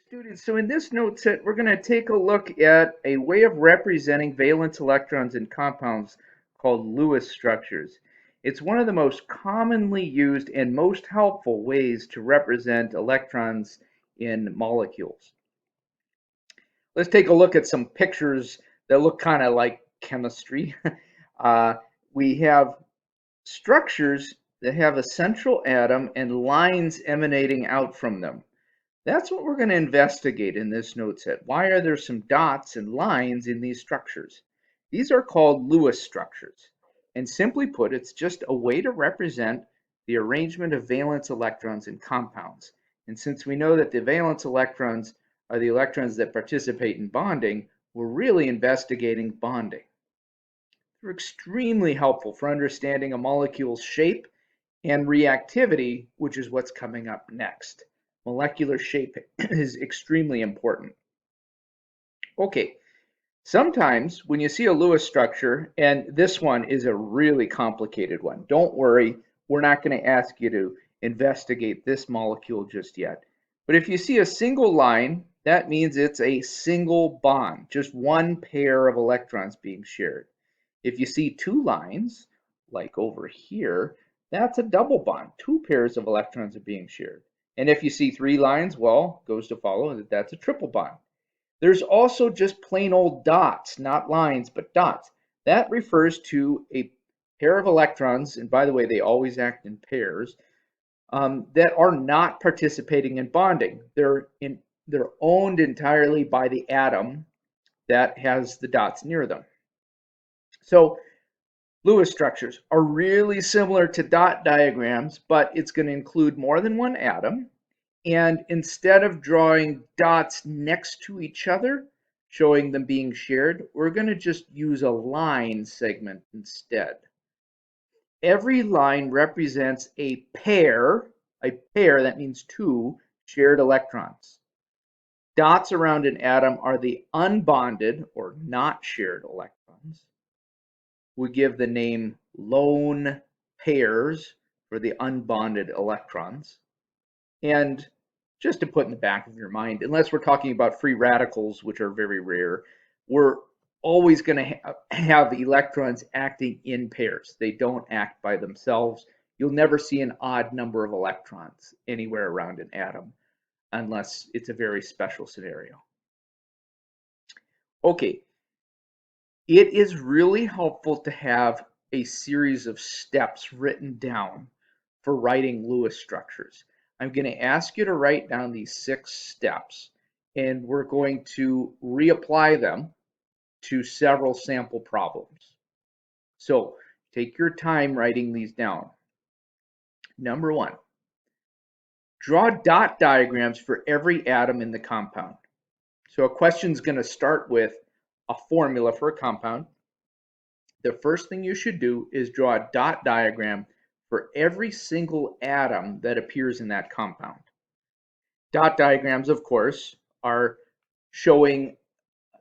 Students, so in this note set, we're going to take a look at a way of representing valence electrons in compounds called Lewis structures. It's one of the most commonly used and most helpful ways to represent electrons in molecules. Let's take a look at some pictures that look kind of like chemistry. uh, we have structures that have a central atom and lines emanating out from them. That's what we're going to investigate in this note set. Why are there some dots and lines in these structures? These are called Lewis structures. And simply put, it's just a way to represent the arrangement of valence electrons in compounds. And since we know that the valence electrons are the electrons that participate in bonding, we're really investigating bonding. They're extremely helpful for understanding a molecule's shape and reactivity, which is what's coming up next. Molecular shape is extremely important. Okay, sometimes when you see a Lewis structure, and this one is a really complicated one, don't worry, we're not going to ask you to investigate this molecule just yet. But if you see a single line, that means it's a single bond, just one pair of electrons being shared. If you see two lines, like over here, that's a double bond. Two pairs of electrons are being shared. And if you see three lines, well, goes to follow that that's a triple bond. There's also just plain old dots, not lines, but dots. That refers to a pair of electrons, and by the way, they always act in pairs, that are not participating in bonding. They're owned entirely by the atom that has the dots near them. So Lewis structures are really similar to dot diagrams, but it's going to include more than one atom. And instead of drawing dots next to each other, showing them being shared, we're going to just use a line segment instead. Every line represents a pair that means two shared electrons. Dots around an atom are the unbonded or not shared electrons. We give the name lone pairs for the unbonded electrons. And just to put in the back of your mind, unless we're talking about free radicals, which are very rare, we're always going to have electrons acting in pairs. They don't act by themselves. You'll never see an odd number of electrons anywhere around an atom unless it's a very special scenario. Okay, it is really helpful to have a series of steps written down for writing Lewis structures. I'm going to ask you to write down these 6 steps, and we're going to reapply them to several sample problems. So take your time writing these down. Number 1, draw dot diagrams for every atom in the compound. So a question is going to start with a formula for a compound. The first thing you should do is draw a dot diagram for every single atom that appears in that compound. Dot diagrams, of course, are showing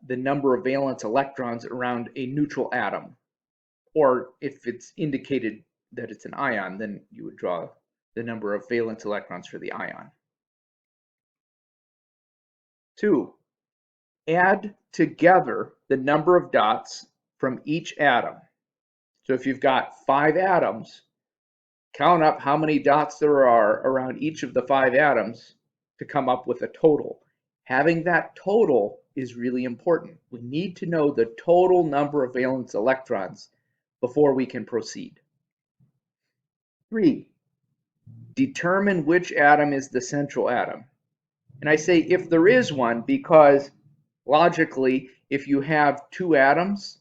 the number of valence electrons around a neutral atom. Or if it's indicated that it's an ion, then you would draw the number of valence electrons for the ion. 2, add together the number of dots from each atom. So if you've got 5 atoms, count up how many dots there are around each of the 5 atoms to come up with a total. Having that total is really important. We need to know the total number of valence electrons before we can proceed. 3, determine which atom is the central atom. And I say if there is one because logically, if you have 2 atoms,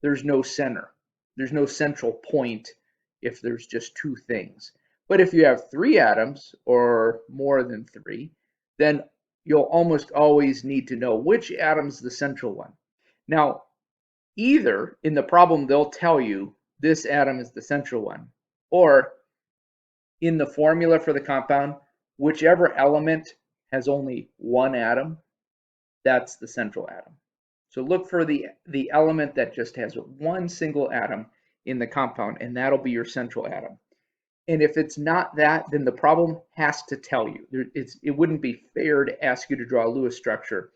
there's no center. There's no central point if there's just 2 things. But if you have 3 atoms or more than 3, then you'll almost always need to know which atom's the central one. Now, either in the problem they'll tell you this atom is the central one, or in the formula for the compound, whichever element has only one atom, that's the central atom. So look for the element that just has one single atom in the compound, and that'll be your central atom. And if it's not that, then the problem has to tell you. It wouldn't be fair to ask you to draw a Lewis structure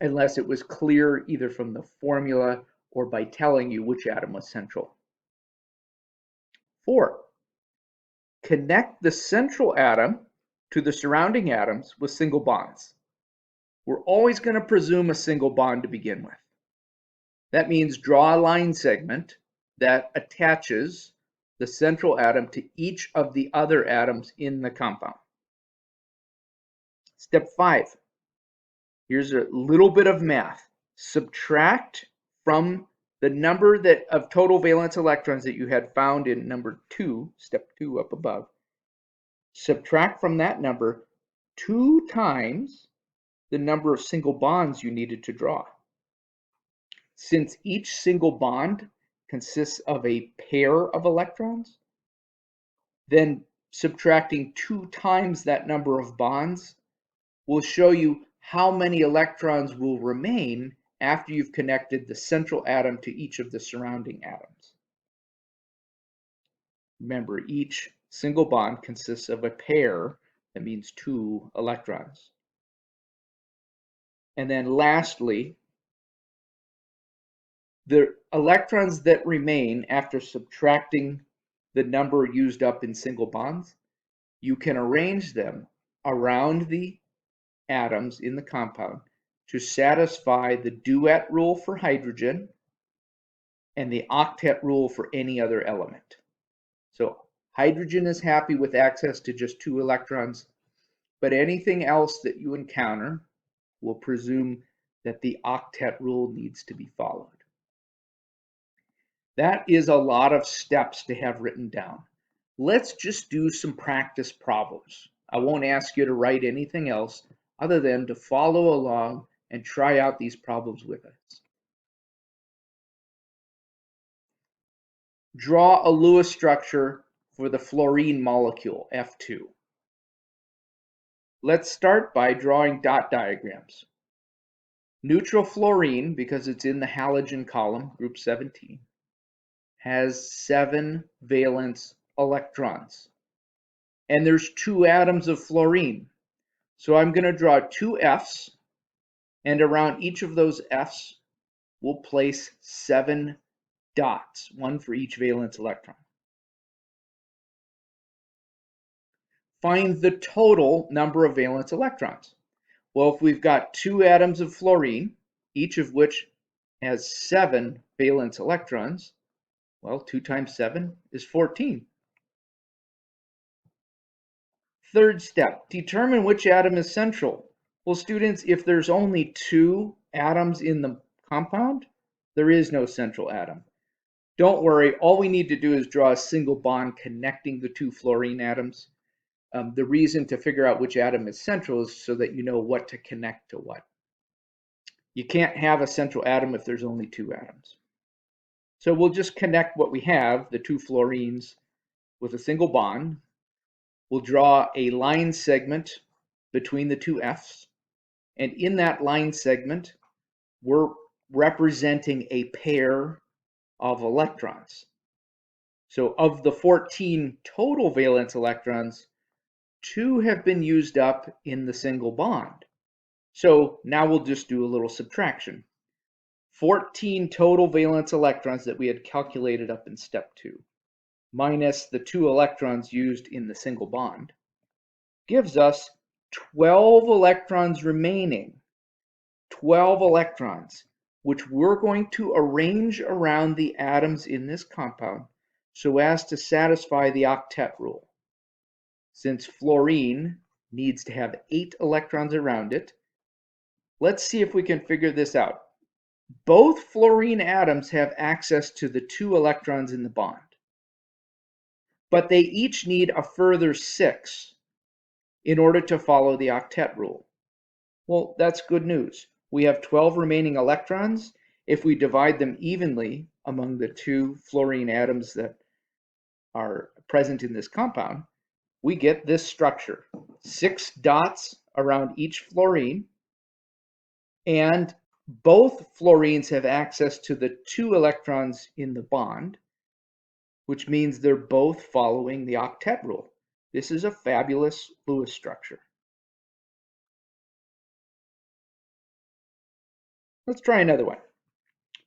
unless it was clear either from the formula or by telling you which atom was central. 4, connect the central atom to the surrounding atoms with single bonds. We're always going to presume a single bond to begin with. That means draw a line segment that attaches the central atom to each of the other atoms in the compound. Step 5. Here's a little bit of math. Subtract from the number of total valence electrons that you had found in number 2, step 2 up above. Subtract from that number 2 times the number of single bonds you needed to draw. Since each single bond consists of a pair of electrons, then subtracting 2 times that number of bonds will show you how many electrons will remain after you've connected the central atom to each of the surrounding atoms. Remember, each single bond consists of a pair, that means 2 electrons. And then lastly, the electrons that remain after subtracting the number used up in single bonds, you can arrange them around the atoms in the compound to satisfy the duet rule for hydrogen and the octet rule for any other element. So hydrogen is happy with access to just 2 electrons, but anything else that you encounter will presume that the octet rule needs to be followed. That is a lot of steps to have written down. Let's just do some practice problems. I won't ask you to write anything else other than to follow along and try out these problems with us. Draw a Lewis structure for the fluorine molecule, F2. Let's start by drawing dot diagrams. Neutral fluorine, because it's in the halogen column, group 17, has 7 valence electrons. And there's 2 atoms of fluorine. So I'm going to draw 2 Fs, and around each of those Fs, we'll place 7 dots, 1 for each valence electron. Find the total number of valence electrons. Well, if we've got 2 atoms of fluorine, each of which has 7 valence electrons, well, 2 times 7 is 14. Third step, determine which atom is central. Well, students, if there's only 2 atoms in the compound, there is no central atom. Don't worry, all we need to do is draw a single bond connecting the 2 fluorine atoms. The reason to figure out which atom is central is so that you know what to connect to what. You can't have a central atom if there's only 2 atoms. So we'll just connect what we have, the 2 fluorines, with a single bond. We'll draw a line segment between the 2 Fs. And in that line segment, we're representing a pair of electrons. So of the 14 total valence electrons, 2 have been used up in the single bond. So now we'll just do a little subtraction. 14 total valence electrons that we had calculated up in step 2, minus the 2 electrons used in the single bond, gives us 12 electrons remaining. 12 electrons, which we're going to arrange around the atoms in this compound so as to satisfy the octet rule. Since fluorine needs to have 8 electrons around it, let's see if we can figure this out. Both fluorine atoms have access to the 2 electrons in the bond, but they each need a further 6 in order to follow the octet rule. Well, that's good news. We have 12 remaining electrons. If we divide them evenly among the 2 fluorine atoms that are present in this compound, we get this structure. 6 dots around each fluorine, and both fluorines have access to the 2 electrons in the bond, which means they're both following the octet rule. This is a fabulous Lewis structure. Let's try another one.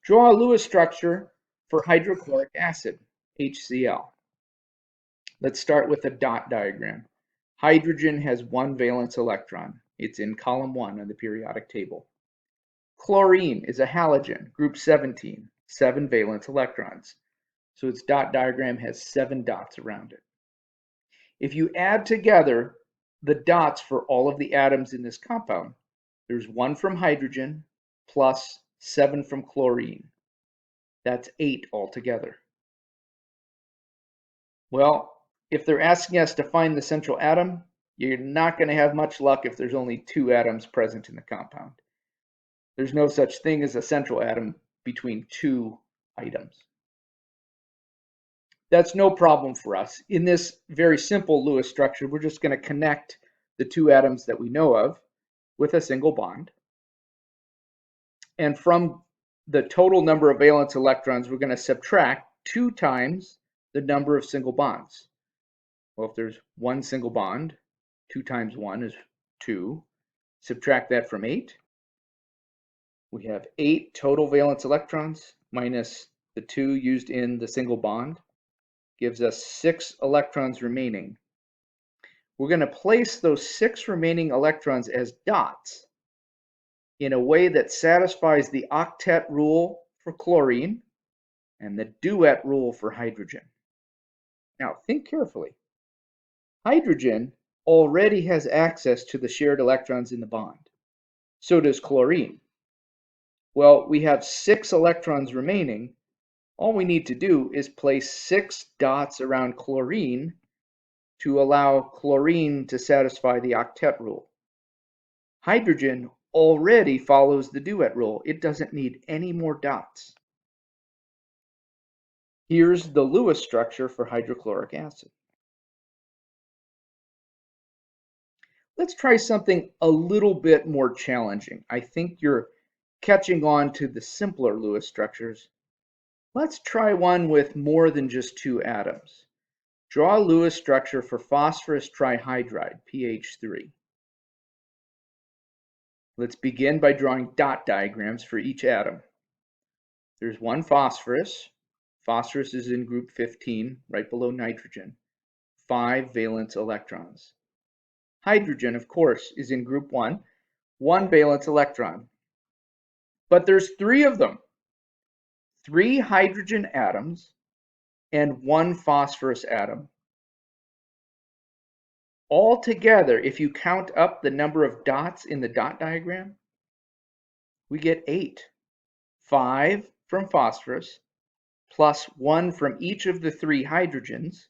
Draw a Lewis structure for hydrochloric acid, HCl. Let's start with a dot diagram. Hydrogen has one valence electron. It's in column 1 of the periodic table. Chlorine is a halogen, group 17, 7 valence electrons. So its dot diagram has 7 dots around it. If you add together the dots for all of the atoms in this compound, there's 1 from hydrogen plus 7 from chlorine. That's 8 altogether. Well, if they're asking us to find the central atom, you're not going to have much luck if there's only 2 atoms present in the compound. There's no such thing as a central atom between 2 items. That's no problem for us. In this very simple Lewis structure, we're just going to connect the 2 atoms that we know of with a single bond. And from the total number of valence electrons, we're going to subtract 2 times the number of single bonds. Well, if there's 1 single bond, 2 times 1 is 2. Subtract that from 8. We have 8 total valence electrons minus the 2 used in the single bond. Gives us 6 electrons remaining. We're going to place those 6 remaining electrons as dots in a way that satisfies the octet rule for chlorine and the duet rule for hydrogen. Now think carefully. Hydrogen already has access to the shared electrons in the bond. So does chlorine. Well, we have 6 electrons remaining. All we need to do is place 6 dots around chlorine to allow chlorine to satisfy the octet rule. Hydrogen already follows the duet rule. It doesn't need any more dots. Here's the Lewis structure for hydrochloric acid. Let's try something a little bit more challenging. I think you're catching on to the simpler Lewis structures. Let's try one with more than just 2 atoms. Draw a Lewis structure for phosphorus trihydride, PH3. Let's begin by drawing dot diagrams for each atom. There's 1 phosphorus. Phosphorus is in group 15, right below nitrogen. 5 valence electrons. Hydrogen, of course, is in group 1, 1 valence electron. But there's 3 of them. 3 hydrogen atoms and 1 phosphorus atom. Altogether, if you count up the number of dots in the dot diagram, we get 8. 5 from phosphorus plus 1 from each of the 3 hydrogens.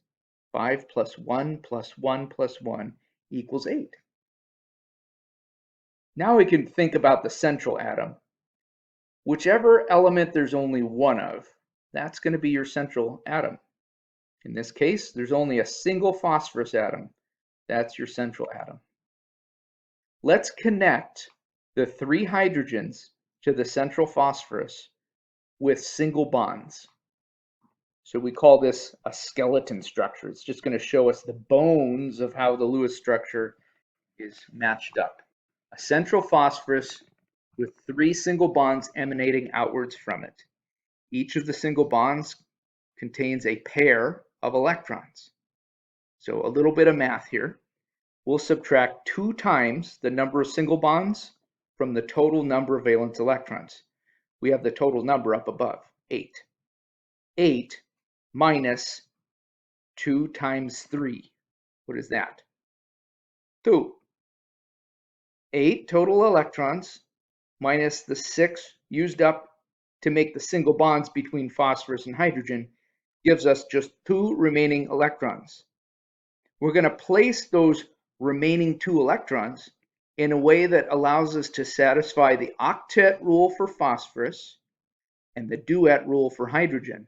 5 plus 1 plus 1 plus 1 equals 8. Now we can think about the central atom. Whichever element there's only 1 of, that's going to be your central atom. In this case, there's only a single phosphorus atom. That's your central atom. Let's connect the 3 hydrogens to the central phosphorus with single bonds. So we call this a skeleton structure. It's just going to show us the bones of how the Lewis structure is matched up. A central phosphorus with 3 single bonds emanating outwards from it. Each of the single bonds contains a pair of electrons. So a little bit of math here. We'll subtract 2 times the number of single bonds from the total number of valence electrons. We have the total number up above, 8. 8 minus 2 times 3. What is that? 2. 8 total electrons minus the 6 used up to make the single bonds between phosphorus and hydrogen gives us just 2 remaining electrons. We're going to place those remaining 2 electrons in a way that allows us to satisfy the octet rule for phosphorus and the duet rule for hydrogen.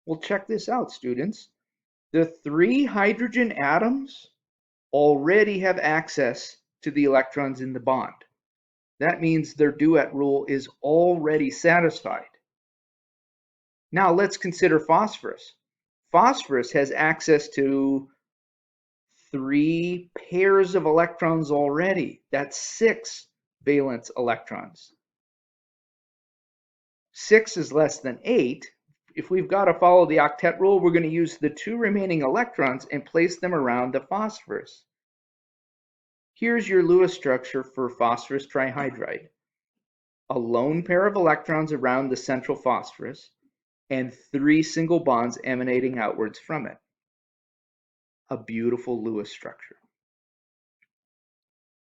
Well, check this out, students. The 3 hydrogen atoms already have access to the electrons in the bond. That means their duet rule is already satisfied. Now let's consider phosphorus. Phosphorus has access to 3 pairs of electrons already. That's 6 valence electrons. 6 is less than 8. If we've got to follow the octet rule, we're going to use the 2 remaining electrons and place them around the phosphorus. Here's your Lewis structure for phosphorus trihydride. A lone pair of electrons around the central phosphorus and 3 single bonds emanating outwards from it. A beautiful Lewis structure.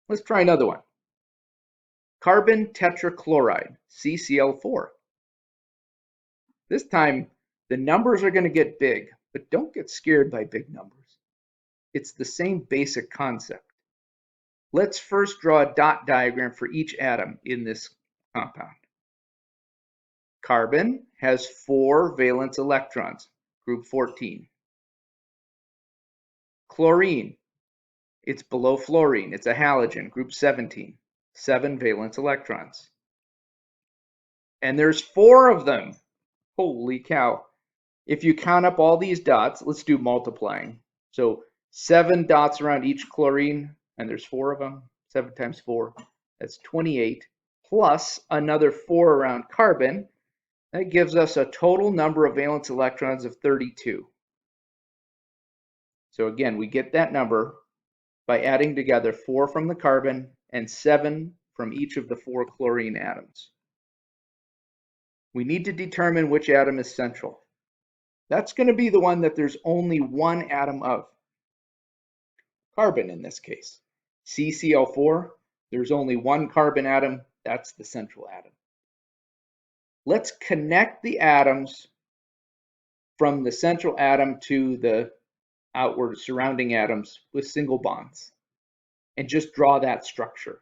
Let's try another one. Carbon tetrachloride, CCl4. This time, the numbers are going to get big, but don't get scared by big numbers. It's the same basic concept. Let's first draw a dot diagram for each atom in this compound. Carbon has 4 valence electrons, group 14. Chlorine, it's below fluorine, it's a halogen, group 17, 7 valence electrons. And there's 4 of them. Holy cow. If you count up all these dots, let's do multiplying. So 7 dots around each chlorine, and there's 4 of them. 7 times 4, that's 28, plus another 4 around carbon. That gives us a total number of valence electrons of 32. So again, we get that number by adding together 4 from the carbon and 7 from each of the 4 chlorine atoms. We need to determine which atom is central. That's going to be the one that there's only one atom of. Carbon in this case. CCl4, there's only one carbon atom, that's the central atom. Let's connect the atoms from the central atom to the outward surrounding atoms with single bonds and just draw that structure.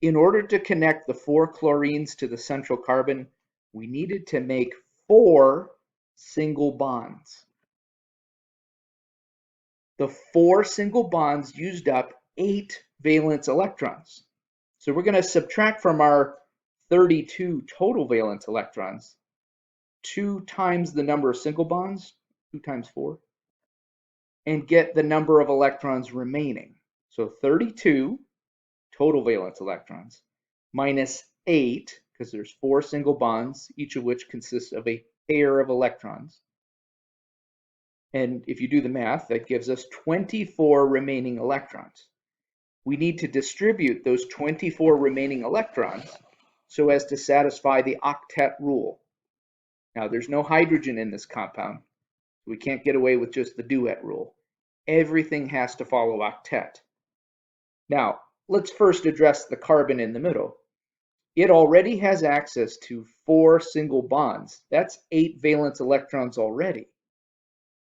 In order to connect the 4 chlorines to the central carbon, we needed to make 4 single bonds. The 4 single bonds used up 8 valence electrons. So we're going to subtract from our 32 total valence electrons 2 times the number of single bonds, 2 times 4, and get the number of electrons remaining. So 32 total valence electrons minus 8, because there's 4 single bonds, each of which consists of a pair of electrons. And if you do the math, that gives us 24 remaining electrons. We need to distribute those 24 remaining electrons so as to satisfy the octet rule. Now, there's no hydrogen in this compound. We can't get away with just the duet rule. Everything has to follow octet. Now, let's first address the carbon in the middle. It already has access to 4 single bonds. That's 8 valence electrons already.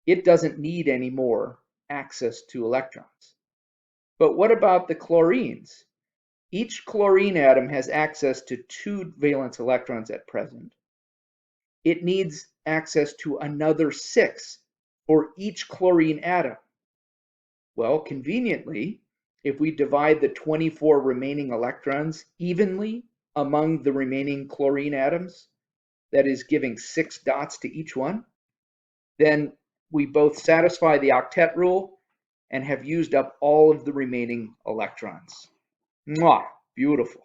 It doesn't need any more access to electrons. But what about the chlorines? Each chlorine atom has access to 2 valence electrons at present. It needs access to another 6 for each chlorine atom. Well, conveniently, if we divide the 24 remaining electrons evenly among the remaining chlorine atoms, that is giving 6 dots to each one, then we both satisfy the octet rule and have used up all of the remaining electrons. Mwah! Beautiful.